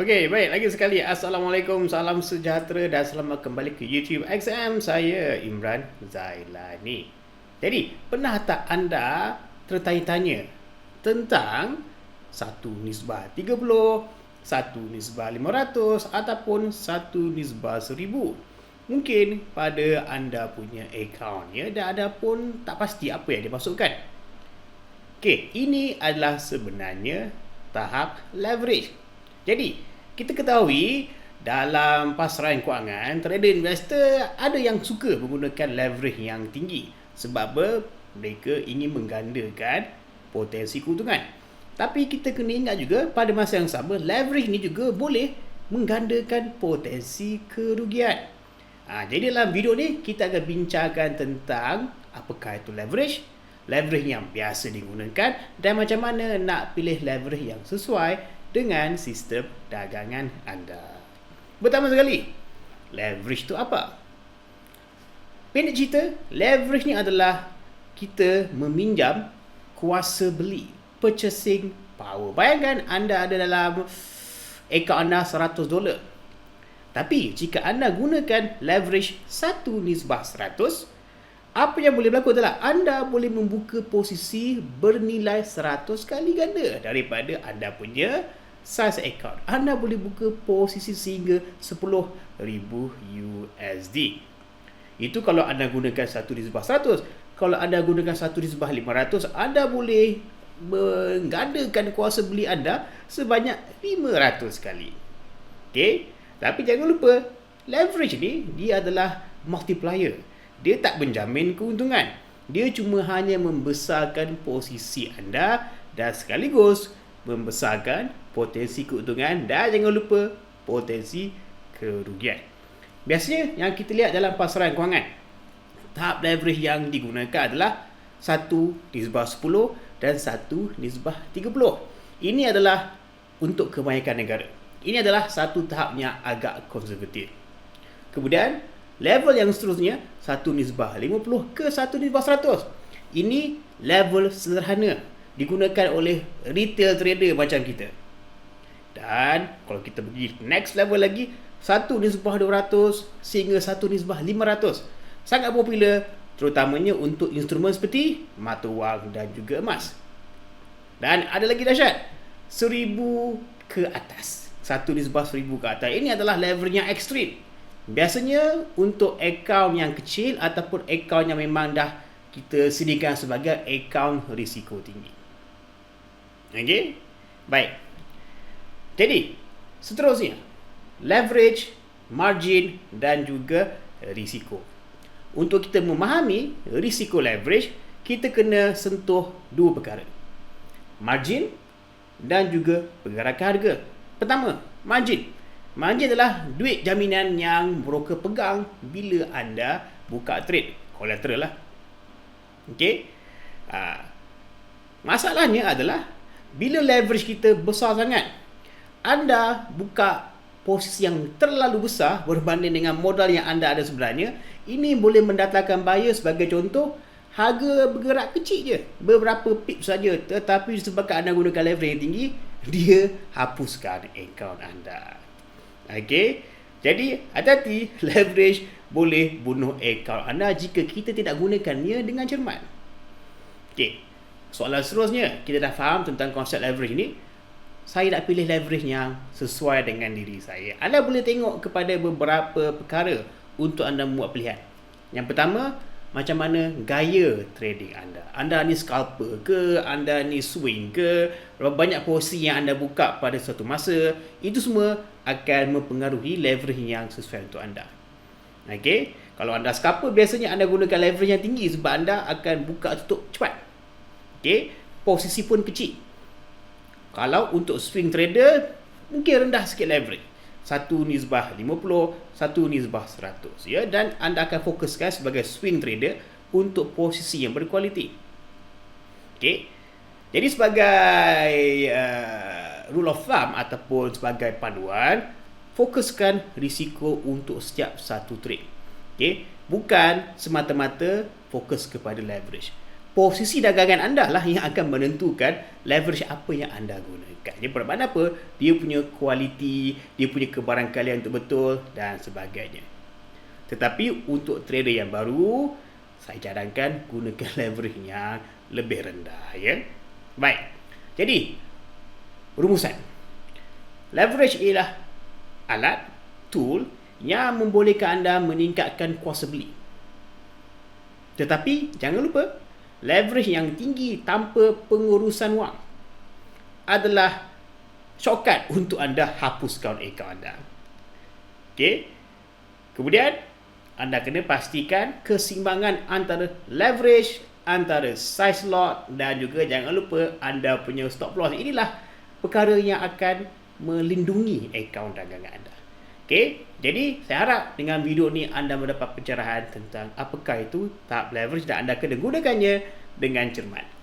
Okey, baik lagi sekali. Assalamualaikum, salam sejahtera dan selamat kembali ke YouTube XM. Saya Imran Zailani. Jadi, pernah tak anda tertanya-tanya tentang 1:30, 1:500 ataupun 1:1000? Mungkin pada anda punya akaun ya, dan anda pun tak pasti apa yang dimasukkan. Okey, ini adalah sebenarnya tahap leverage. Jadi, kita ketahui dalam pasaran kewangan, trader investor ada yang suka menggunakan leverage yang tinggi sebab apa? Mereka ingin menggandakan potensi keuntungan. Tapi kita kena ingat juga pada masa yang sama, leverage ni juga boleh menggandakan potensi kerugian. Jadi dalam video ni kita akan bincangkan tentang apakah itu leverage yang biasa digunakan dan macam mana nak pilih leverage yang sesuai dengan sistem dagangan anda. Pertama sekali, leverage itu apa? Pendek cerita, leverage ni adalah kita meminjam kuasa beli, purchasing power. Bayangkan anda ada dalam akaun anda $100. Tapi jika anda gunakan leverage 1:100, apa yang boleh berlaku adalah anda boleh membuka posisi bernilai 100 kali ganda daripada anda punya size account. Anda boleh buka posisi sehingga 10,000 USD. Itu kalau anda gunakan 1:100. Kalau anda gunakan 1:500, anda boleh menggandakan kuasa beli anda sebanyak 500 kali. Okey? Tapi jangan lupa, leverage ni dia adalah multiplier. Dia tak menjamin keuntungan. Dia cuma hanya membesarkan posisi anda dan sekaligus membesarkan potensi keuntungan dan jangan lupa potensi kerugian. Biasanya yang kita lihat dalam pasaran kewangan, tahap leverage yang digunakan adalah 1:10 dan 1:30. Ini adalah untuk kebanyakan negara. Ini adalah satu tahap yang agak konservatif. Kemudian level yang seterusnya 1:50 ke 1:100. Ini level sederhana digunakan oleh retail trader macam kita. Dan kalau kita pergi next level lagi 1:200 sehingga 1:500. Sangat popular terutamanya untuk instrumen seperti mata wang dan juga emas. Dan ada lagi dahsyat, 1000 ke atas. 1:1000 ke atas. Ini adalah level yang ekstrim. Biasanya untuk akaun yang kecil ataupun akaun yang memang dah kita sediakan sebagai akaun risiko tinggi. Okey? Baik. Jadi, seterusnya, leverage, margin dan juga risiko. Untuk kita memahami risiko leverage, kita kena sentuh dua perkara. Margin dan juga pergerakan harga. Pertama, margin. Margin adalah duit jaminan yang broker pegang bila anda buka trade. Collateral lah. Okey. Masalahnya adalah bila leverage kita besar sangat, anda buka posisi yang terlalu besar berbanding dengan modal yang anda ada sebenarnya, ini boleh mendatangkan buyer. Sebagai contoh, harga bergerak kecil je, beberapa pip saja, tetapi disebabkan anda gunakan leverage yang tinggi, dia hapuskan akaun anda. Okey, jadi hati-hati, leverage boleh bunuh akaun anda jika kita tidak gunakannya dengan cermat. Okey, soalan seterusnya, kita dah faham tentang konsep leverage ni. Saya nak pilih leverage yang sesuai dengan diri saya. Anda boleh tengok kepada beberapa perkara untuk anda membuat pilihan. Yang pertama, macam mana gaya trading anda. Anda ni scalper ke? Anda ni swing ke? Berapa banyak posisi yang anda buka pada suatu masa? Itu semua akan mempengaruhi leverage yang sesuai untuk anda. Okey, kalau anda scalper, biasanya anda gunakan leverage yang tinggi sebab anda akan buka tutup cepat. Okey, posisi pun kecil. Kalau untuk swing trader, mungkin rendah sikit leverage. 1:50, 1:100 ya, dan anda akan fokuskan sebagai swing trader untuk posisi yang berkualiti. Okey. Jadi sebagai rule of thumb ataupun sebagai panduan, fokuskan risiko untuk setiap satu trade. Okey, bukan semata-mata fokus kepada leverage. posisi dagangan anda lah yang akan menentukan leverage apa yang anda gunakan. Dia bermakna apa? Dia punya kualiti, dia punya kebarangkalian untuk betul dan sebagainya. Tetapi untuk trader yang baru, saya cadangkan gunakan leverage yang lebih rendah, ya. Baik. Jadi, rumusan. Leverage ialah alat, tool yang membolehkan anda meningkatkan kuasa beli. Tetapi jangan lupa, leverage yang tinggi tanpa pengurusan wang adalah shortcut untuk anda hapuskan akaun anda. Okey. Kemudian anda kena pastikan keseimbangan antara leverage, antara size lot dan juga jangan lupa anda punya stop loss. Inilah perkara yang akan melindungi akaun dagangan anda. Okey, jadi saya harap dengan video ni anda mendapat pencerahan tentang apakah itu tahap leverage dan anda kena gunakannya dengan cermat.